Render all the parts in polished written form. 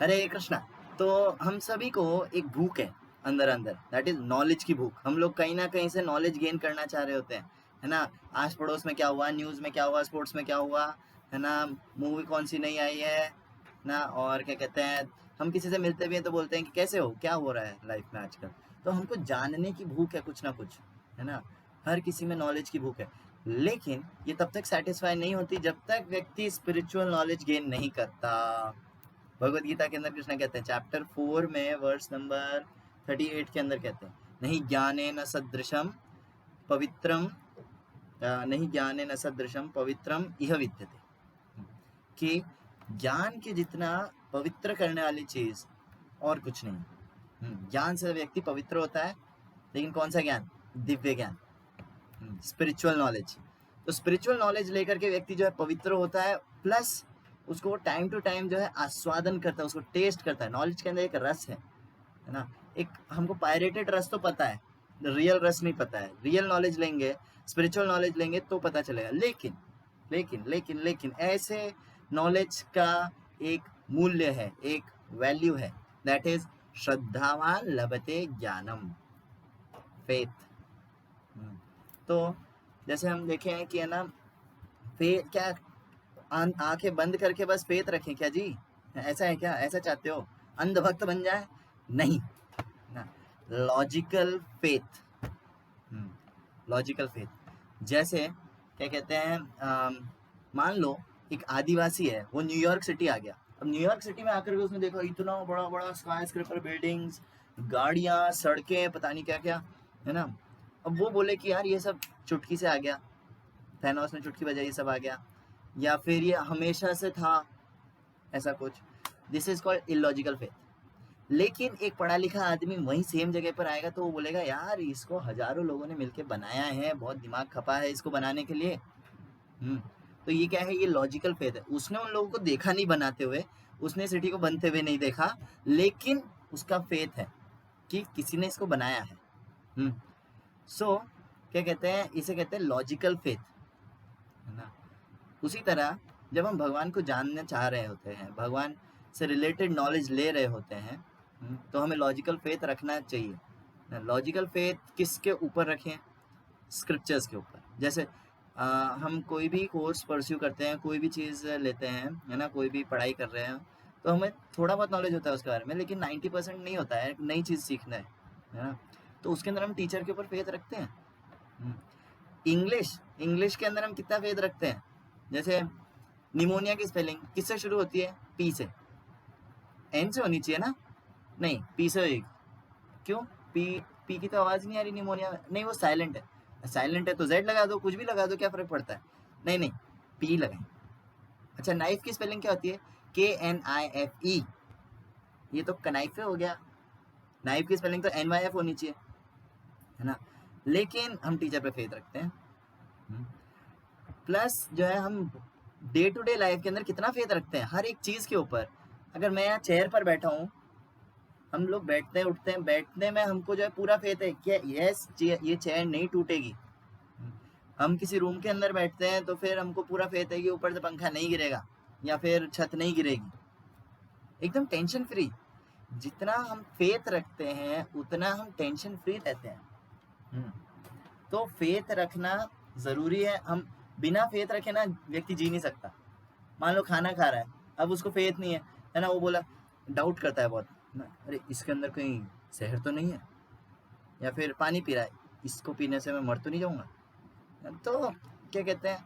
हरे कृष्णा। तो हम सभी को एक भूख है अंदर अंदर, दैट इज नॉलेज की भूख। हम लोग कहीं ना कहीं से नॉलेज गेन करना चाह रहे होते हैं, है ना। आस पड़ोस में क्या हुआ, न्यूज़ में क्या हुआ, स्पोर्ट्स में क्या हुआ, है ना, मूवी कौन सी नई आई है ना, और क्या कहते हैं, हम किसी से मिलते भी हैं तो बोलते हैं कि कैसे हो, क्या हो रहा है लाइफ में आजकल। तो हमको जानने की भूख है कुछ ना कुछ, है ना। हर किसी में नॉलेज की भूख है, लेकिन ये तब तक सेटिस्फाई नहीं होती जब तक व्यक्ति स्पिरिचुअल नॉलेज गेन नहीं करता। भगवत गीता के अंदर कृष्ण कहते हैं, चैप्टर 4 में वर्स नंबर 38 के अंदर कहते हैं, नहीं ज्ञाने न सदृशम पवित्रम, नहीं ज्ञाने न सदृशम पवित्रम इह विद्यते, कि ज्ञान के जितना पवित्र करने वाली चीज और कुछ नहीं। ज्ञान से व्यक्ति पवित्र होता है, लेकिन कौन सा ज्ञान? दिव्य ज्ञान, स्पिरिचुअल नॉलेज। तो स्पिरिचुअल नॉलेज लेकर के व्यक्ति जो है पवित्र होता है, प्लस उसको वो टाइम टू टाइम जो है आस्वादन करता है, उसको टेस्ट करता है। नॉलेज के अंदर एक रस है ना। एक हमको पायरेटेड रस तो पता है, रियल रस नहीं पता है। रियल नॉलेज लेंगे, स्पिरिचुअल नॉलेज लेंगे तो पता चलेगा। लेकिन लेकिन लेकिन लेकिन ऐसे नॉलेज का एक मूल्य है, एक वैल्यू है, दैट इज श्रद्धावान लभते ज्ञानम, फेथ। तो जैसे हम देखे हैं कि है ना, फेथ क्या, आंखें बंद करके बस फेथ रखें क्या जी? ऐसा है क्या? ऐसा चाहते हो अंधभक्त बन जाए? नहीं ना, लॉजिकल फेथ। लॉजिकल फेथ जैसे क्या कहते हैं, मान लो एक आदिवासी है, वो न्यूयॉर्क सिटी आ गया। अब न्यूयॉर्क सिटी में आकर के उसने देखा इतना बड़ा बड़ा स्काई स्क्रेपर, बिल्डिंग्स, गाड़ियां, सड़कें, पता नहीं क्या क्या, है ना। अब वो बोले कि यार ये सब चुटकी से आ गया, थैनोस ने चुटकी बजाई, ये सब आ गया, या फिर ये हमेशा से था, ऐसा कुछ। This is called illogical faith. लेकिन एक पढ़ा लिखा आदमी वहीं सेम जगह पर आएगा तो वो बोलेगा यार इसको हजारों लोगों ने मिलकर बनाया है, बहुत दिमाग खपा है इसको बनाने के लिए। तो ये क्या है, ये लॉजिकल फेथ है। उसने उन लोगों को देखा नहीं बनाते हुए, उसने सिटी को बनते हुए नहीं देखा, लेकिन उसका फेथ है कि किसी ने इसको बनाया है। सो क्या कहते हैं, इसे कहते हैं लॉजिकल फेथ, है ना। उसी तरह जब हम भगवान को जानना चाह रहे होते हैं, भगवान से रिलेटेड नॉलेज ले रहे होते हैं, तो हमें लॉजिकल फेथ रखना चाहिए। लॉजिकल फेथ किसके ऊपर रखें? स्क्रिप्चर्स के ऊपर। जैसे हम कोई भी कोर्स परस्यू करते हैं, कोई भी चीज़ लेते हैं, है ना, कोई भी पढ़ाई कर रहे हैं, तो हमें थोड़ा बहुत नॉलेज होता है उसके बारे में, लेकिन 90% नहीं होता है, नई चीज़ सीखना है ना। तो उसके अंदर हम टीचर के ऊपर फेथ रखते हैं। इंग्लिश के अंदर हम कितना फेथ रखते हैं? जैसे निमोनिया की स्पेलिंग किससे शुरू होती है? पी से। एन से होनी चाहिए ना? नहीं, पी से होगी। क्यों? पी पी की तो आवाज नहीं आ रही निमोनिया में। नहीं, वो साइलेंट है। साइलेंट है तो जेड लगा दो, कुछ भी लगा दो, क्या फर्क पड़ता है? नहीं नहीं, पी लगाए। अच्छा, नाइफ की स्पेलिंग क्या होती है? KNIFE। ये तो कनाइफे हो गया। नाइफ की स्पेलिंग तो NYF होनी चाहिए, है ना। लेकिन हम टीचर पे फेथ रखते हैं। प्लस जो है, हम डे टू डे लाइफ के अंदर कितना फेथ रखते हैं हर एक चीज के ऊपर। अगर मैं यहाँ चेयर पर बैठा हूँ, हम लोग बैठते हैं उठते हैं, बैठने में हमको जो है पूरा फेथ है कि यस ये चेयर नहीं टूटेगी। हम किसी रूम के अंदर बैठते हैं तो फिर हमको पूरा फेथ है कि ऊपर से पंखा नहीं गिरेगा या फिर छत नहीं गिरेगी, एकदम टेंशन फ्री। जितना हम फेथ रखते हैं उतना हम टेंशन फ्री रहते हैं। तो फेथ रखना जरूरी है। हम बिना फेथ रखे ना व्यक्ति जी नहीं सकता। मान लो खाना खा रहा है, अब उसको फेथ नहीं है ना, वो बोला, डाउट करता है बहुत ना, अरे इसके अंदर कहीं जहर तो नहीं है, या फिर पानी पी रहा है, इसको पीने से मैं मर तो नहीं जाऊंगा। तो क्या कहते हैं,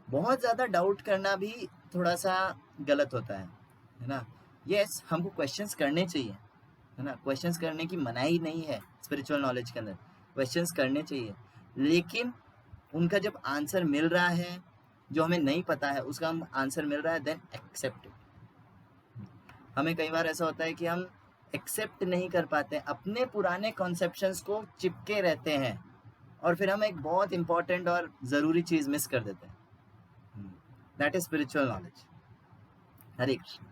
बहुत ज़्यादा डाउट करना भी थोड़ा सा गलत होता है ना। यस, हमको क्वेश्चंस करने चाहिए, है ना। क्वेश्चंस करने की मनाही नहीं है स्पिरिचुअल नॉलेज के अंदर, क्वेश्चंस करने चाहिए, लेकिन उनका जब आंसर मिल रहा है, जो हमें नहीं पता है उसका हम आंसर मिल रहा है, देन एक्सेप्ट इट। हमें कई बार ऐसा होता है कि हम एक्सेप्ट नहीं कर पाते, अपने पुराने कॉन्सेप्शंस को चिपके रहते हैं, और फिर हम एक बहुत इंपॉर्टेंट और ज़रूरी चीज़ मिस कर देते हैं, that is spiritual knowledge. Hare Krishna.